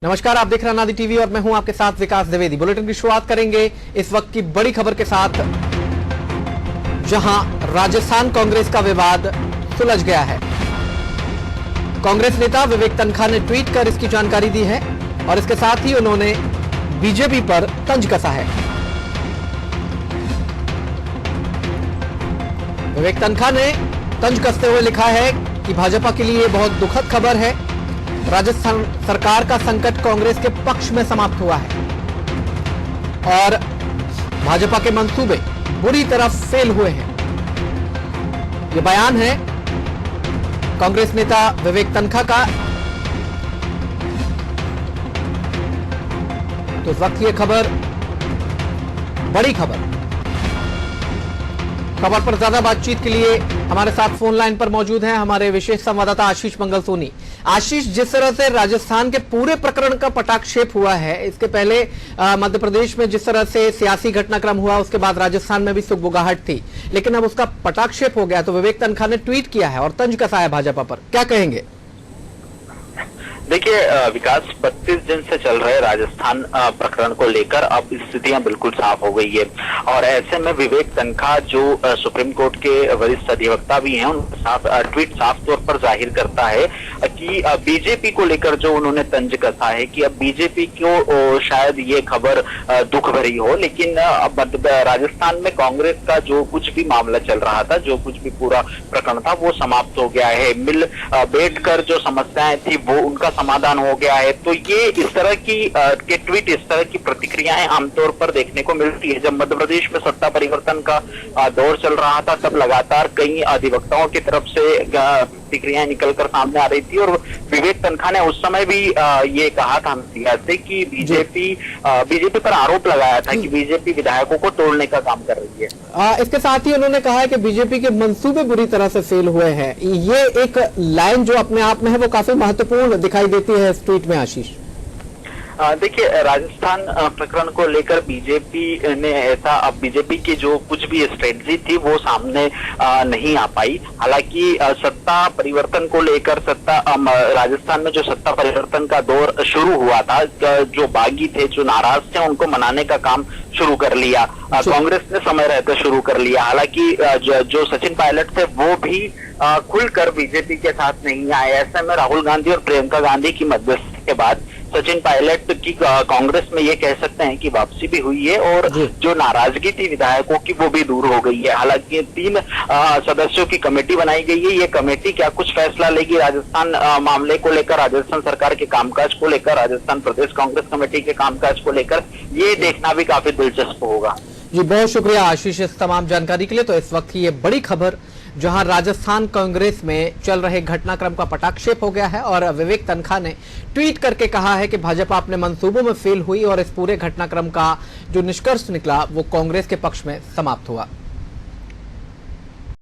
नमस्कार, आप देख रहे हैं अनादि टीवी और मैं हूं आपके साथ विकास द्विवेदी। बुलेटिन की शुरुआत करेंगे इस वक्त की बड़ी खबर के साथ, जहां राजस्थान कांग्रेस का विवाद सुलझ गया है। कांग्रेस नेता विवेक तनखा ने ट्वीट कर इसकी जानकारी दी है और इसके साथ ही उन्होंने बीजेपी पर तंज कसा है। विवेक तनखा ने तंज कसते हुए लिखा है कि भाजपा के लिए बहुत दुखद खबर है। राजस्थान सरकार का संकट कांग्रेस के पक्ष में समाप्त हुआ है और भाजपा के मंसूबे बुरी तरह फेल हुए हैं। यह बयान है कांग्रेस नेता विवेक तनखा का। तो इस वक्त ये खबर, बड़ी खबर पर ज्यादा बातचीत के लिए हमारे साथ फोन लाइन पर मौजूद हैं हमारे विशेष संवाददाता आशीष मंगल सोनी। आशीष, जिस तरह से राजस्थान के पूरे प्रकरण का पटाक्षेप हुआ है, इसके पहले मध्य प्रदेश में जिस तरह से सियासी घटनाक्रम हुआ, उसके बाद राजस्थान में भी सुगबुगाहट थी, लेकिन अब उसका पटाक्षेप हो गया। तो विवेक तनखा ने ट्वीट किया है और तंज कसा है भाजपा पर, क्या कहेंगे? देखिए विकास, 32 दिन से चल रहे राजस्थान प्रकरण को लेकर अब स्थितियां बिल्कुल साफ हो गई है और ऐसे में विवेक तनखा जो सुप्रीम कोर्ट के वरिष्ठ अधिवक्ता भी हैं, उनका ट्वीट साफ तौर पर जाहिर करता है कि बीजेपी को लेकर जो उन्होंने तंज कसा है कि अब बीजेपी को शायद ये खबर दुख भरी हो, लेकिन अब राजस्थान में कांग्रेस का जो कुछ भी मामला चल रहा था, जो कुछ भी पूरा प्रकरण था, वो समाप्त हो गया है। मिल बैठकर जो समस्याएं थी वो उनका समाधान हो गया है। तो ये इस तरह की के ट्वीट, इस तरह की प्रतिक्रियाएं आमतौर पर देखने को मिलती है। जब मध्य प्रदेश में सत्ता परिवर्तन का दौर चल रहा था, तब लगातार कई अधिवक्ताओं की तरफ से प्रतिक्रियाएं निकलकर सामने आ रही थी और विवेक तनखा ने उस समय भी ये कहा था मीडिया से कि बीजेपी पर आरोप लगाया था कि बीजेपी विधायकों को तोड़ने का काम कर रही है। इसके साथ ही उन्होंने कहा है कि बीजेपी के मंसूबे बुरी तरह से फेल हुए हैं। ये एक लाइन जो अपने आप में है वो काफी महत्वपूर्ण दिखाई देती है इस ट्वीट में। आशीष, देखिए, राजस्थान प्रकरण को लेकर बीजेपी ने ऐसा, अब बीजेपी की जो कुछ भी स्ट्रेटजी थी वो सामने नहीं आ पाई। हालांकि सत्ता परिवर्तन को लेकर राजस्थान में जो सत्ता परिवर्तन का दौर शुरू हुआ था, जो बागी थे, जो नाराज थे, उनको मनाने का काम शुरू कर लिया। कांग्रेस ने समय रहते शुरू कर लिया। हालांकि जो सचिन पायलट थे वो भी खुलकर बीजेपी के साथ नहीं आए। ऐसे में राहुल गांधी और प्रियंका गांधी की मध्यस्थता के बाद सचिन पायलट की कांग्रेस में ये कह सकते हैं कि वापसी भी हुई है और जो नाराजगी थी विधायकों की वो भी दूर हो गई है। हालांकि 3 सदस्यों की कमेटी बनाई गई है। ये कमेटी क्या कुछ फैसला लेगी राजस्थान मामले को लेकर, राजस्थान सरकार के कामकाज को लेकर, राजस्थान प्रदेश कांग्रेस कमेटी के कामकाज को लेकर, ये देखना भी काफी दिलचस्प होगा। जी, बहुत शुक्रिया आशीष इस तमाम जानकारी के लिए। तो इस वक्त की ये बड़ी खबर, जहां राजस्थान कांग्रेस में चल रहे घटनाक्रम का पटाक्षेप हो गया है और विवेक तनखा ने ट्वीट करके कहा है कि भाजपा अपने मंसूबों में फेल हुई और इस पूरे घटनाक्रम का जो निष्कर्ष निकला वो कांग्रेस के पक्ष में समाप्त हुआ।